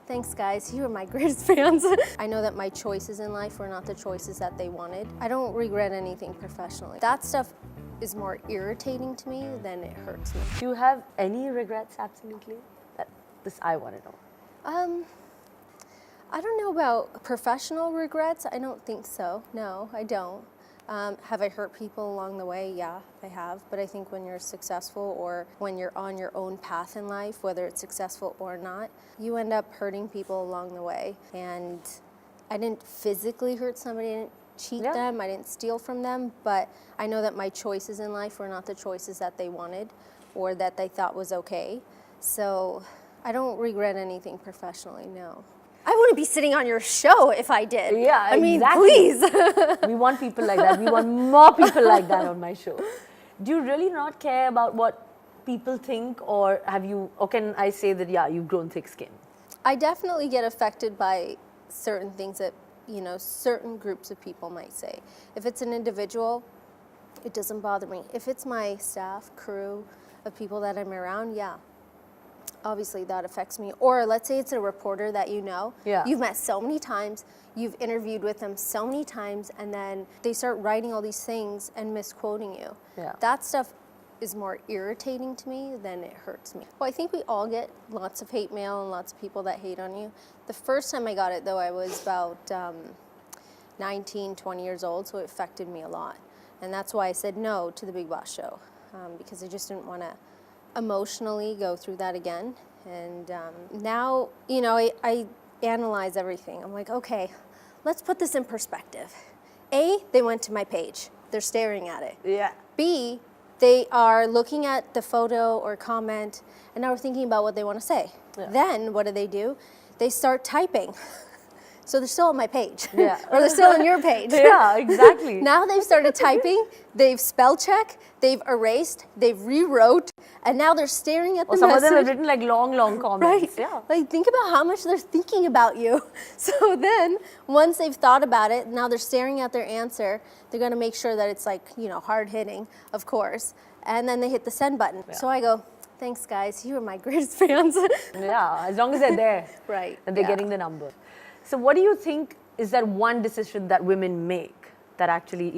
Thanks, guys. You are my greatest fans. I know that my choices in life were not the choices that they wanted. I don't regret anything professionally. That stuff is more irritating to me than it hurts me. Do you have any regrets, absolutely? This I want to know. I don't know about professional regrets. I don't think so. No, I don't. Have I hurt people along the way? Yeah, I have. But I think when you're successful or when you're on your own path in life, whether it's successful or not, you end up hurting people along the way. And I didn't physically hurt somebody, I didn't cheat them, I didn't steal from them, but I know that my choices in life were not the choices that they wanted or that they thought was okay. So I don't regret anything professionally, no. I wouldn't be sitting on your show if I did. Yeah, I mean, exactly. please. We want people like that. We want more people like that on my show. Do you really not care about what people think, or can I say that, yeah, you've grown thick skin? I definitely get affected by certain things that, certain groups of people might say. If it's an individual, it doesn't bother me. If it's my staff, crew of people that I'm around, yeah. Obviously that affects me. Or let's say it's a reporter that you've met so many times, you've interviewed with them so many times, and then they start writing all these things and misquoting you. Yeah. That stuff is more irritating to me than it hurts me. Well, I think we all get lots of hate mail and lots of people that hate on you. The first time I got it, though, I was about 19, 20 years old, so it affected me a lot. And that's why I said no to the Big Boss show, because I just didn't want to emotionally go through that again. And now, I analyze everything. I'm like, okay, let's put this in perspective. A, they went to my page. They're staring at it. Yeah. B, they are looking at the photo or comment, and now we're thinking about what they want to say. Yeah. Then, what do? They start typing. So they're still on my page. Yeah. Or they're still on your page. Yeah, exactly. Now they've started typing, they've spell checked, they've erased, they've rewrote, and now they're staring at the message. Some of them have written like long comments. Right. Yeah. Like, think about how much they're thinking about you. So then, once they've thought about it, now they're staring at their answer, they're gonna make sure that it's like, hard hitting, of course, and then they hit the send button. Yeah. So I go, thanks guys, you are my greatest fans. Yeah, as long as they're there. Right. And they're getting the number. So what do you think is that one decision that women make that actually,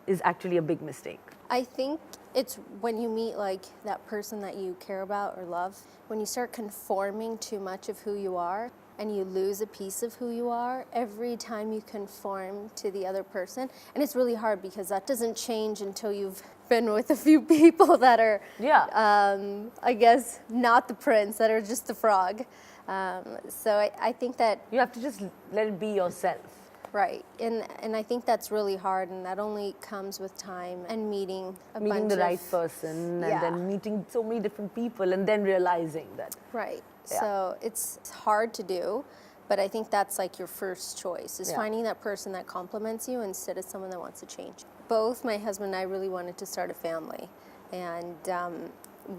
is actually a big mistake? I think it's when you meet like that person that you care about or love, when you start conforming too much of who you are and you lose a piece of who you are every time you conform to the other person. And it's really hard because that doesn't change until you've been with a few people that are, I guess, not the prince, that are just the frog. So I think that you have to just let it be yourself. Right, and I think that's really hard, and that only comes with time and meeting the right person, and then meeting so many different people, and then realizing that. Right. Yeah. So it's hard to do, but I think that's like your first choice, is finding that person that compliments you instead of someone that wants to change. Both my husband and I really wanted to start a family, and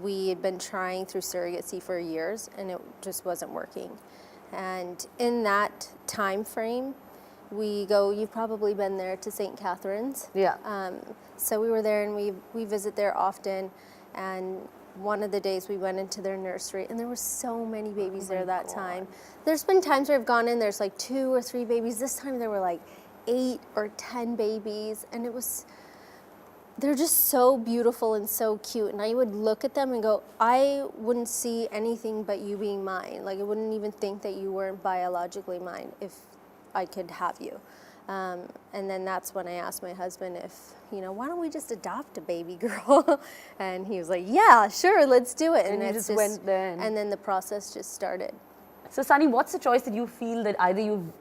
we had been trying through surrogacy for years, and it just wasn't working. And in that time frame, you've probably been there to St. Catharines. Yeah. So we were there, and we visit there often, and one of the days we went into their nursery, and there were so many babies there that time. There's been times where I've gone in, there's like 2 or 3 babies. This time there were like 8 or 10 babies, and they're just so beautiful and so cute. And I would look at them and go, I wouldn't see anything but you being mine. Like, I wouldn't even think that you weren't biologically mine if I could have you. And then that's when I asked my husband if, why don't we just adopt a baby girl? And he was like, yeah, sure, let's do it. And you just went there. And then the process just started. So Sunny, what's the choice that you feel that either you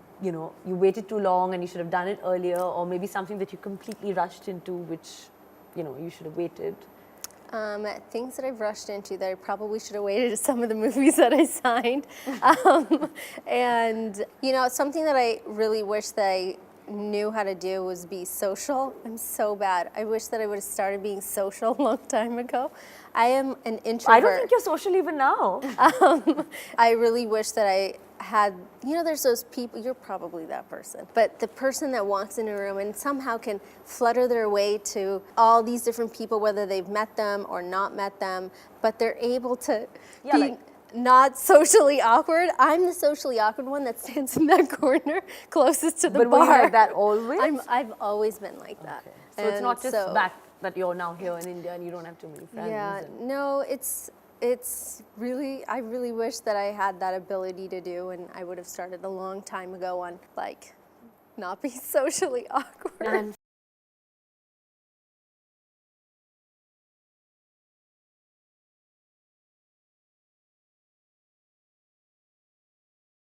waited too long and you should have done it earlier, or maybe something that you completely rushed into, which you should have waited? Things that I've rushed into that I probably should have waited is some of the movies that I signed. And, something that I really wish that I knew how to do was be social. I'm so bad. I wish that I would have started being social a long time ago. I am an introvert. I don't think you're social even now. I really wish that I had, there's those people, you're probably that person, but the person that walks in a room and somehow can flutter their way to all these different people, whether they've met them or not met them, but they're able to not socially awkward. I'm the socially awkward one that stands in that corner closest to the But bar. were you like that always? I've always been like that. Okay. So it's not And just back that you're now here in India and you don't have too many friends. Yeah, no, it's really, I really wish that I had that ability to do, and I would have started a long time ago on like not be socially awkward. And